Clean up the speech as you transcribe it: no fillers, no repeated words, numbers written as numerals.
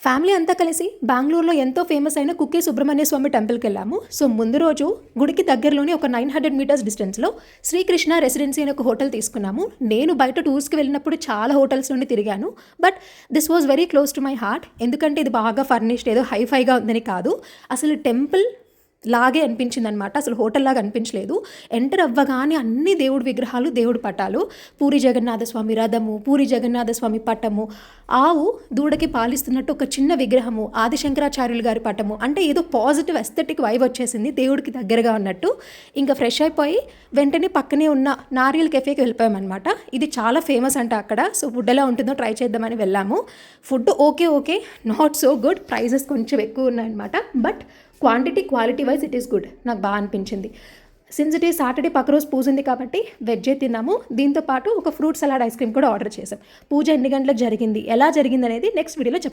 Family అంతా కలిసి బెంగళూరులో ఎంతో ఫేమస్ అయిన కుక్కే సుబ్రహ్మణ్య స్వామి టెంపుల్కి వెళ్ళాము. సో ముందు రోజు గుడికి దగ్గరలోనే ఒక 900 మీటర్స్ డిస్టెన్స్లో శ్రీకృష్ణ రెసిడెన్సీ అనే ఒక హోటల్ తీసుకున్నాము. నేను బయట టూర్స్కి వెళ్ళినప్పుడు చాలా హోటల్స్లోనే తిరిగాను, but this was very close to my heart. ఎందుకంటే ఇది బాగా ఫర్నిష్డ్, ఏదో హైఫైగా ఉందని కాదు, అసలు టెంపుల్ లాగే అనిపించింది అనమాట. అసలు హోటల్ లాగా అనిపించలేదు. ఎంటర్ అవ్వగానే అన్ని దేవుడి విగ్రహాలు, దేవుడి పటాలు, పూరి జగన్నాథ స్వామి రథము, పూరి జగన్నాథ స్వామి పటము, ఆవు దూడకి పాలిస్తున్నట్టు ఒక చిన్న విగ్రహము, ఆదిశంకరాచార్యులు గారి పటము, అంటే ఏదో పాజిటివ్ ఎస్థెటిక్ వైబ్ వచ్చేసింది, దేవుడికి దగ్గరగా ఉన్నట్టు. ఇంకా ఫ్రెష్ అయిపోయి వెంటనే పక్కనే ఉన్న నారియల్ కెఫేకి వెళ్ళిపోయామన్నమాట. ఇది చాలా ఫేమస్ అంట అక్కడ. సో ఫుడ్ ఎలా ఉంటుందో ట్రై చేద్దామని వెళ్ళాము. Food okay, not so good, prices కొంచెం ఎక్కువ ఉన్నాయన్నమాట. But quality wise it is good. నాకు బాగా అనిపించింది. సిన్స్ ఇట్ ఈస్ సాటర్డే, పక్క రోజు పూజ ఉంది కాబట్టి వెజ్జే తిన్నాము. దీంతోపాటు ఒక ఫ్రూట్ సలాడ్ ఐస్ క్రీమ్ కూడా ఆర్డర్ చేసాం. పూజ ఎన్ని గంటలకు జరిగింది, ఎలా జరిగింది అనేది నెక్స్ట్ వీడియోలో చెప్తాను.